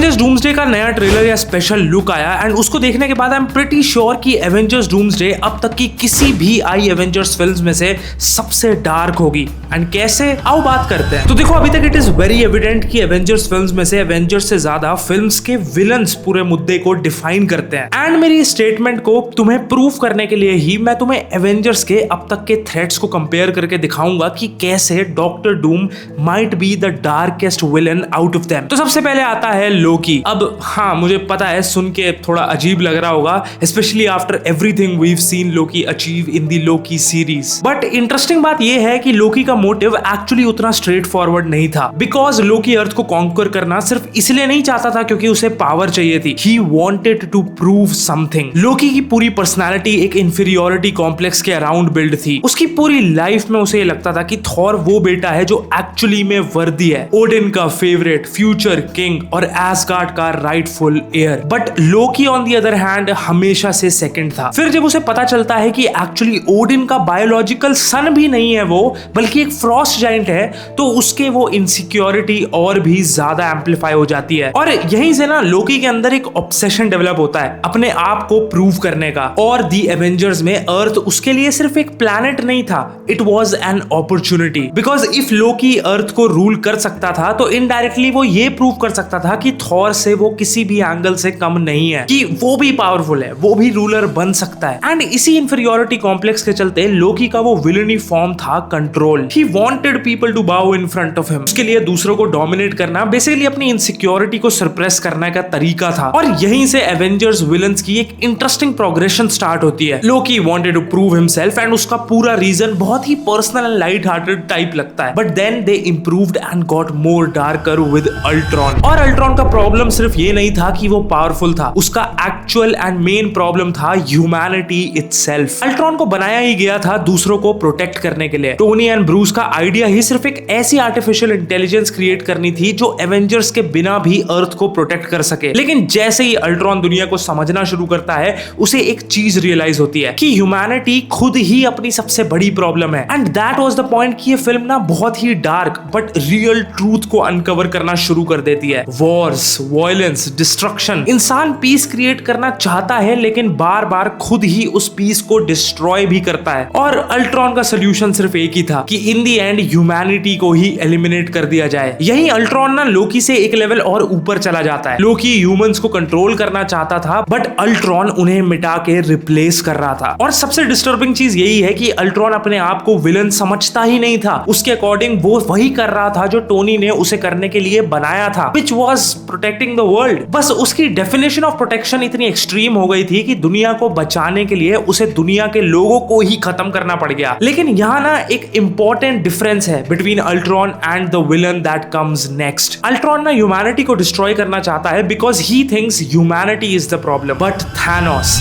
Avengers doomsday का नया trailer या स्पेशल लुक आया एंड उसको देखने के बाद आई एम प्रीटी श्योर कि एवेंजर्स डूम्सडे अब तक की किसी भी आई एवेंजर्स फिल्म्स में से सबसे डार्क होगी। एंड कैसे, आओ बात करते हैं। तो देखो, अभी तक इट इज वेरी एविडेंट कि एवेंजर्स फिल्म्स में से एवेंजर्स से ज्यादा फिल्म्स के विलन्स पूरे मुद्दे को डिफाइन करते हैं। एंड मेरी स्टेटमेंट को तुम्हें प्रूव करने के लिए ही मैं तुम्हें एवेंजर्स के अब तक के थ्रेट्स को कंपेयर करके दिखाऊंगा कि कैसे doctor Doom might be the darkest villain out of them. तो सबसे पहले आता है लोकी। अब हाँ, मुझे पता है सुन के थोड़ा अजीब लग रहा होगा, specially after everything we have seen Loki achieve in the Loki series. But interesting बात यह है कि लोकी का मोटिव एक्चुअली उतना स्ट्रेट फॉरवर्ड नहीं था, बिकॉज लोकी अर्थ को कॉन्कर करना सिर्फ इसलिए नहीं चाहता था क्योंकि उसे पावर चाहिए थी। He wanted to prove something. Loki की पूरी पर्सनैलिटी एक इंफीरियोरिटी कॉम्प्लेक्स के अराउंड बिल्ड थी। उसकी पूरी लाइफ में उसे लगता था कि थॉर वो बेटा है जो एक्चुअली में वर्दी है, ओडिन का फेवरेट, फ्यूचर किंग और एस्गार्ड का rightful air. But Loki on the other hand हमेशा से सेकंड था। फिर जब उसे पता चलता है कि एक्चुअली ओडिन का बायोलॉजिकल सन भी नहीं है वो, बल्कि एक फ्रॉस्ट जाइंट है, तो उसके वो इनसिक्योरिटी और भी ज्यादा एम्पलीफाई हो जाती है। और यहीं से ना लोकी के अंदर एक ऑब्सेशन डेवलप होता है अपने आप को प्रूव करने का। और दी एवेंजर्स में अर्थ उसके लिए सिर्फ एक प्लैनेट नहीं था, it was an opportunity. Because if Loki Earth को रूल कर सकता था तो इनडायरेक्टली वो ये प्रूव कर सकता था कि थॉर से वो किसी भी एंगल से कम नहीं है, कि वो भी पावरफुल है, वो भी रूलर बन सकता है। एंड इसी इंफीरियोरिटी कॉम्प्लेक्स के चलते लोकी का वो विलनी फॉर्म था control. He wanted people to bow in front of him. उसके लिए दूसरों को डोमिनेट करना, बेसिकली अपनी इनसिक्योरिटी को सप्रेस करने का तरीका था। और यहीं से एवेंजर्स विलन्स की एक इंटरेस्टिंग प्रोग्रेशन स्टार्ट होती है। Loki wanted to prove himself and उसका पूरा रीजन बहुत ही personal and light hearted type लगता है। But then they improved and got more darker with Ultron. और अल्ट्रॉन का प्रॉब्लम सिर्फ ये नहीं था कि वो पावरफुल था, उसका एक्चुअल एंड मेन प्रॉब्लम था ह्यूमैनिटी इटसेल्फ। अल्ट्रॉन को बनाया ही गया था दूसरों को प्रोटेक्ट करने के लिए। टोनी एंड ब्रूस का आइडिया ही सिर्फ एक ऐसी आर्टिफिशियल इंटेलिजेंस क्रिएट करनी थी जो एवेंजर्स के बिना भी अर्थ को प्रोटेक्ट कर सके। लेकिन जैसे ही अल्ट्रॉन दुनिया को समझना शुरू करता है, उसे एक चीज रियलाइज होती है कि ह्यूमैनिटी खुद ही अपनी सबसे बड़ी प्रॉब्लम है। And that was the point कि ये फिल्म ना बहुत ही डार्क बट रियल ट्रूथ को अनकवर करना शुरू कर देती है। Wars, violence, destruction. इंसान पीस क्रिएट करना चाहता है लेकिन बार बार खुद ही उस पीस को डिस्ट्रॉय भी करता है। और अल्ट्रॉन का सोल्यूशन सिर्फ एक ही था कि इन दी एंड ह्यूमैनिटी को ही एलिमिनेट कर दिया जाए। यही अल्ट्रॉन ना लोकी से एक लेवल और ऊपर चला जाता है। लोकी ह्यूमंस को कंट्रोल करना चाहता था बट अल्ट्रॉन उन्हें मिटा के रिप्लेस कर रहा था। और सबसे डिस्टर्बिंग चीज यही है कि अल्ट्रॉन अपने आप को विलन समझता ही नहीं था। उसके अकॉर्डिंग वो वही कर रहा था जो टोनी ने उसे करने के लिए बनाया था, which was protecting the world। बस उसकी डेफिनेशन ऑफ प्रोटेक्शन इतनी एक्सट्रीम हो गई थी कि दुनिया को बचाने के लिए उसे दुनिया के लोगों को ही खत्म करना पड़ गया। लेकिन यहाँ ना एक इंपॉर्टेंट डिफरेंस है between Ultron and the villain that comes next. Ultron ना ह्यूमैनिटी को डिस्ट्रॉय करना चाहता है because he thinks humanity is the problem. But Thanos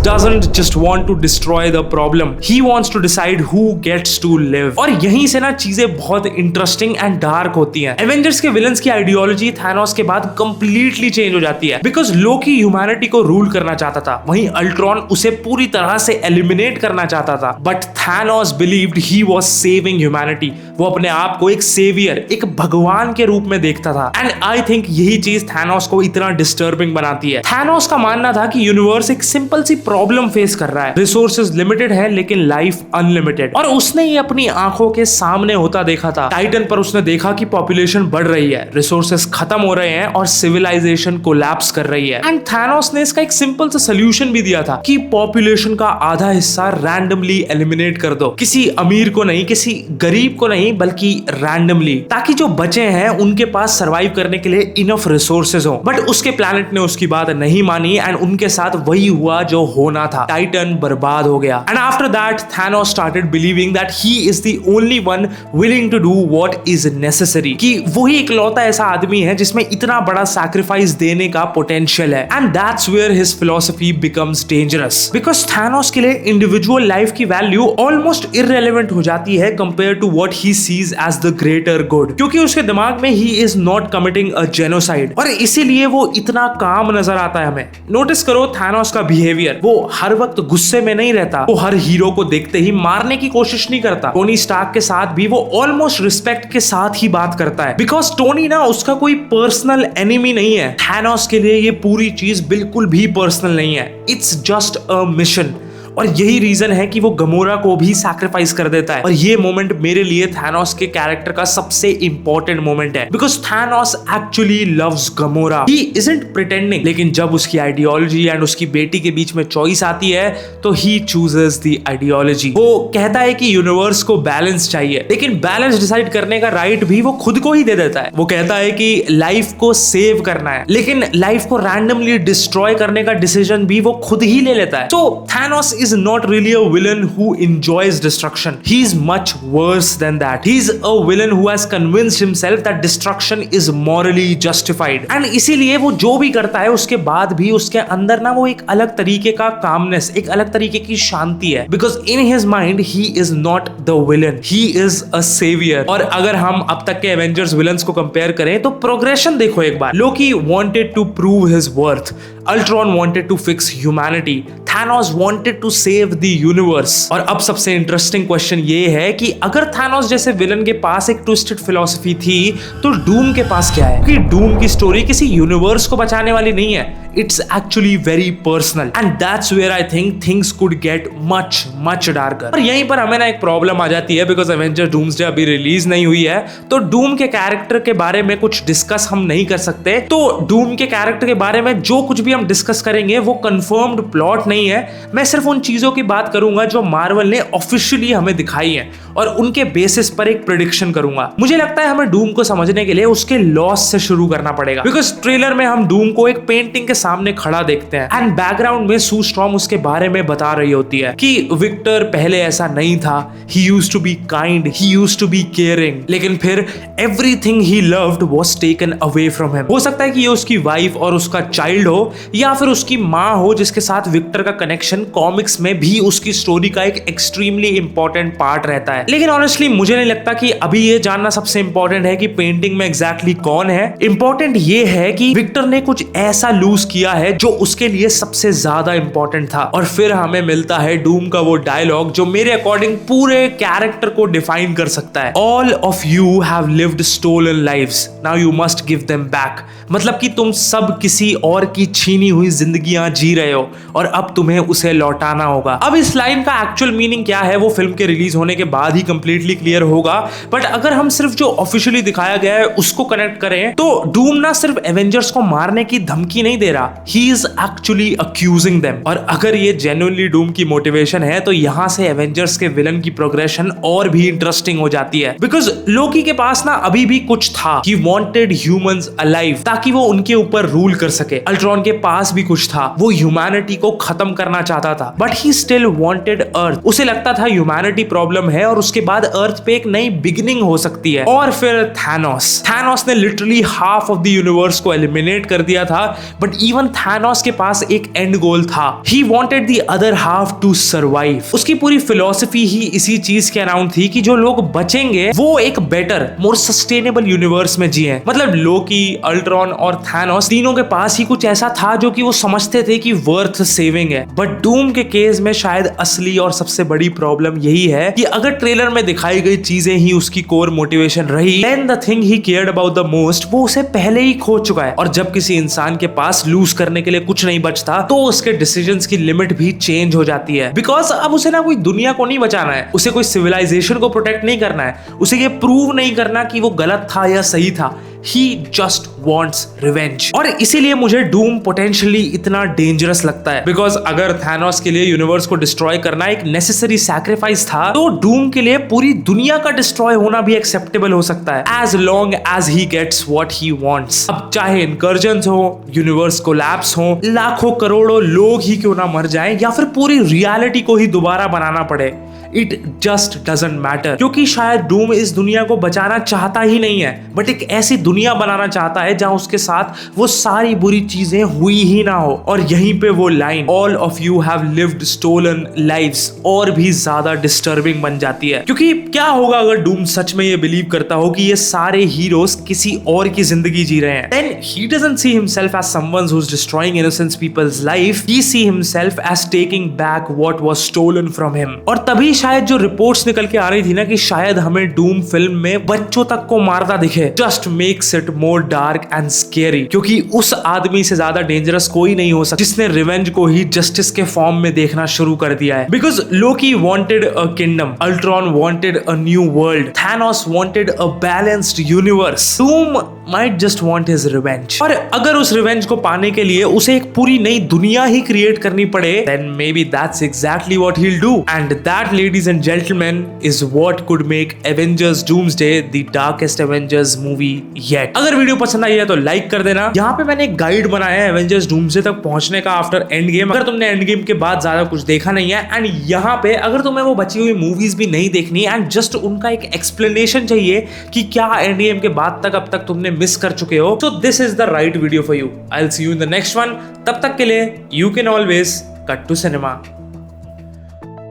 doesn't just want to destroy the problem, he wants to decide who gets to live। और यहीं से ना चीजें बहुत इंटरेस्टिंग एंड डार्क होती हैं। एवेंजर्स के विलन्स की आइडियोलॉजी थैनोस के बाद कंप्लीटली चेंज हो जाती है बिकॉज लोकी ह्यूमैनिटी को रूल करना चाहता था, वहीं अल्ट्रॉन उसे पूरी तरह से एलिमिनेट करना चाहता था। But Thanos believed he was saving humanity. वो अपने आप को एक सेवियर, एक भगवान के रूप में देखता था। एंड आई थिंक यही चीज थैनोस को इतना डिस्टर्बिंग बनाती है। थैनोस का मानना था कि यूनिवर्स एक सिंपल सी प्रॉब्लम फेस कर रहा है, रिसोर्सेज लिमिटेड है लेकिन लाइफ अनलिमिटेड। और उसने ये अपनी आंखों के सामने होता देखा था। टाइटन पर उसने देखा कि पॉपुलेशन बढ़ रही है, रिसोर्सेज खत्म हो रहे हैं और सिविलाइजेशन कोलैप्स कर रही है। एंड थैनोस ने इसका एक सिंपल सा सोल्यूशन भी दिया था कि पॉपुलेशन का आधा हिस्सा रैंडमली एलिमिनेट कर दो। किसी अमीर को नहीं, किसी गरीब को नहीं, बल्कि रैंडमली, ताकि जो बचे हैं उनके पास सर्वाइव करने के लिए इनफ रिसोर्सेज हो। बट उसके प्लैनेट ने उसकी बात नहीं मानी एंड उनके साथ वही हुआ जो होना था। टाइटन बर्बाद हो गया। And after that Thanos started believing that he is the only one willing to do what is necessary, कि वही इकलौता ऐसा आदमी है जिसमें इतना बड़ा सैक्रिफाइस देने का पोटेंशियल है। And that's where his philosophy becomes dangerous because Thanos के लिए इंडिविजुअल लाइफ की वैल्यू ऑलमोस्ट इररिलेवेंट हो जाती है compare to what he sees as the greater good, क्योंकि उसके दिमाग में he is not committing a genocide. और इसीलिए वो इतना काम नजर आता है हमें। नोटिस करो थैनोस का बिहेवियर, वो हर वक्त गुस्से में नहीं रहता, वो हर हीरो को देखते ही मारने की कोशिश नहीं करता। टोनी स्टार्क के साथ भी वो ऑलमोस्ट रिस्पेक्ट के साथ ही बात करता है बिकॉज टोनी ना उसका कोई पर्सनल पर्सनल एनिमी नहीं है। थैनोस के लिए ये पूरी चीज बिल्कुल भी पर्सनल नहीं है, इट्स जस्ट अ मिशन। और यही रीजन है कि वो गमोरा को भी सैक्रिफाइस कर देता है। और ये मोमेंट मेरे लिए थैनोस के कैरेक्टर का सबसे इंपॉर्टेंट मोमेंट है, because Thanos actually loves Gamora, he isn't pretending. लेकिन जब उसकी आइडियोलॉजी एंड उसकी बेटी के बीच में चॉइस आती है तो ही चूजेस द आइडियोलॉजी। वो कहता है कि यूनिवर्स को बैलेंस चाहिए, लेकिन बैलेंस डिसाइड करने का राइट भी वो खुद को ही दे देता है। वो कहता है कि लाइफ को सेव करना है, लेकिन लाइफ को रैंडमली डिस्ट्रॉय करने का डिसीजन भी वो खुद ही ले लेता है। तो Thanos is not really a villain who enjoys destruction. He is much worse than that. He is a villain who has convinced himself that destruction is morally justified. And इसीलिए वो जो भी करता है उसके बाद भी उसके अंदर ना वो एक अलग तरीके का calmness, एक अलग तरीके की शांति है। Because in his mind he is not the villain. He is a savior. और अगर हम अब तक के Avengers villains को कंपेयर करें तो प्रोग्रेशन देखो एक बार। Loki wanted to prove his worth. Ultron wanted to fix humanity. Thanos wanted to save the universe. और अब सबसे इंटरेस्टिंग क्वेश्चन ये है कि अगर थैनोस जैसे विलन के पास एक ट्विस्टेड फिलॉसफी थी तो डूम के पास क्या है? क्योंकि डूम की स्टोरी किसी यूनिवर्स को बचाने वाली नहीं है, it's actually very personal, and that's where I think things could get much much darker. और यहीं पर हमें ना एक प्रॉब्लम आ जाती है, बिकॉज एवेंजर डूम्सडे अभी रिलीज नहीं हुई है, तो डूम के कैरेक्टर के बारे में कुछ डिस्कस हम नहीं कर सकते। तो डूम के कैरेक्टर के बारे में जो कुछ भी हम डिस्कस करेंगे वो कंफर्म्ड प्लॉट नहीं है। मैं सिर्फ उन चीजों की बात करूंगा जो मार्वल ने ऑफिशियली हमें दिखाई है और उनके बेसिस पर एक प्रेडिक्शन करूंगा। मुझे लगता है हमें डूम को समझने के लिए उसके लॉस से शुरू करना पड़ेगा, बिकॉज ट्रेलर में हम डूम को एक पेंटिंग के सामने खड़ा देखते हैं एंड बैकग्राउंड में सू स्ट्रॉम उसके बारे में बता रही होती है कि विक्टर पहले ऐसा नहीं था, he used to be kind, he used to be caring, लेकिन फिर everything he loved was taken away from him. हो सकता है कि ये उसकी वाइफ और उसका चाइल्ड हो या फिर उसकी माँ हो जिसके साथ विक्टर का कनेक्शन कॉमिक्स में भी उसकी स्टोरी का एक एक्सट्रीमली इंपॉर्टेंट पार्ट रहता है। लेकिन ऑनेस्टली मुझे नहीं लगता कि अभी ये जानना सबसे इंपॉर्टेंट है कि पेंटिंग में एग्जैक्टली कौन है। इंपॉर्टेंट ये है कि विक्टर ने कुछ ऐसा लूज किया है जो उसके लिए सबसे ज्यादा इंपॉर्टेंट था। और फिर हमें मिलता है डूम का वो डायलॉग जो मेरे अकॉर्डिंग पूरे कैरेक्टर को डिफाइन कर सकता है। All of you have lived stolen lives, now you must give them back. मतलब कि तुम सब किसी और की छीनी हुई जिंदगियां जी रहे हो और अब तुम्हें उसे लौटाना होगा। अब इस लाइन का एक्चुअल मीनिंग क्या है वो फिल्म के रिलीज होने के बाद ही कंप्लीटली क्लियर होगा, बट अगर हम सिर्फ जो ऑफिशियली दिखाया गया है उसको कनेक्ट करें तो डूम ना सिर्फ एवेंजर्स को मारने की धमकी नहीं दे रहा, he is actually accusing them. और अगर ये जेन्युइनली डूम की मोटिवेशन है तो यहां से एवेंजर्स के विलन की प्रोग्रेशन और भी इंटरेस्टिंग हो जाती है, बिकॉज लोकी के पास ना अभी भी कुछ था, ही वांटेड ह्यूमंस अलाइव ताकि वो उनके ऊपर रूल कर सके। अल्ट्रॉन के पास भी कुछ था, वो ह्यूमैनिटी को खत्म करना चाहता था, बट ही स्टिल वांटेड अर्थ। उसे लगता था ह्यूमैनिटी प्रॉब्लम है और उसके बाद अर्थ पे एक नई बिगिनिंग हो सकती है। और फिर थैनोस ने literally half of the universe को एलिमिनेट कर दिया था, बट इवन थैनोस के पास एक एंड गोल था, he wanted the other half to survive. उसकी पूरी फिलॉसफी ही इसी चीज के अराउंड थी कि जो लोग बचेंगे वो एक बेटर मोर सस्टेनेबल यूनिवर्स में जिए। मतलब लोकी, अल्ट्रॉन और थैनोस तीनों के पास ही कुछ ऐसा था जो कि वो समझते थे कि वर्थ सेविंग है। बट डूम के केस में शायद असली और सबसे बड़ी प्रॉब्लम यही है कि अगर ट्रेलर में दिखाई गई चीजें ही उसकी कोर मोटिवेशन रही, then the thing he cared about the most वो उसे पहले ही खो चुका है। और जब किसी इंसान के पास लूज करने के लिए कुछ नहीं बचता तो उसके डिसीजंस की लिमिट भी चेंज हो जाती है, बिकॉज अब उसे ना कोई दुनिया को नहीं बचाना है, उसे कोई सिविलाइजेशन को प्रोटेक्ट नहीं करना है, उसे ये प्रूव नहीं करना कि वो गलत था या सही था, he just wants revenge। और इसीलिए मुझे डूम पोटेंशियली इतना डेंजरस लगता है, बिकॉज अगर थैनोस के लिए यूनिवर्स को डिस्ट्रॉय करना एक नेसेसरी सैक्रिफाइस था तो डूम के लिए पूरी दुनिया का डिस्ट्रॉय होना भी एक्सेप्टेबल हो सकता है, as long as he gets what he wants. अब चाहे इनकर्जन्स हो, यूनिवर्स कोलैप्स हो, लाखों करोड़ों लोग ही क्यों ना मर जाएं या फिर पूरी रियलिटी को ही दोबारा बनाना पड़े, इट जस्ट डजंट मैटर। क्योंकि शायद डूम इस दुनिया को बचाना चाहता ही नहीं है, बट एक ऐसी दुनिया बनाना चाहता है जहां उसके साथ वो सारी बुरी चीजें हुई ही ना हो। और यहीं पे वो line all of you have lived stolen lives और भी ज्यादा डिस्टर्बिंग बन जाती है। क्योंकि क्या होगा अगर डूम सच में ये बिलीव करता हो कि ये सारे हीरोज किसी और की जिंदगी जी रहे हैं, then he doesn't see himself as someone who is destroying innocent people's life, he see himself as taking back what was stolen from him. और तभी शायद जो रिपोर्ट्स निकल के आ रही थी ना कि शायद हमें डूम फिल्म में बच्चों तक को मारता दिखे, just make makes it more dark and scary, क्योंकि उस आदमी से ज्यादा डेंजरस कोई नहीं हो सकता जिसने रिवेंज को ही जस्टिस के फॉर्म में देखना शुरू कर दिया है। Because Loki wanted a kingdom, Ultron wanted a new world, Thanos wanted a balanced universe, Doom might just want his revenge। और अगर उस रिवेंज को पाने के लिए उसे एक पूरी नई दुनिया ही क्रिएट करनी पड़े, then maybe that's exactly what he'll do, and that, ladies and gentlemen, is what could make Avengers Doomsday the darkest Avengers movie yet। अगर वीडियो पसंद आई है तो लाइक कर देना। यहाँ पे मैंने एक गाइड बनाया है एवेंजर्स डूम्सडे तक पहुंचने का आफ्टर एंड गेम, अगर तुमने एंड गेम के बाद ज्यादा कुछ देखा नहीं है, एंड यहाँ पे अगर तुम्हें वो बची हुई मूवीज भी नहीं देखनी एंड जस्ट उनका एक एक्सप्लेनेशन चाहिए कि क्या एंड गेम के बाद तक अब तक तुमने मिस कर चुके हो, so this is the right video for you। I'll see you in the next one। तब तक के लिए you can always cut to cinema।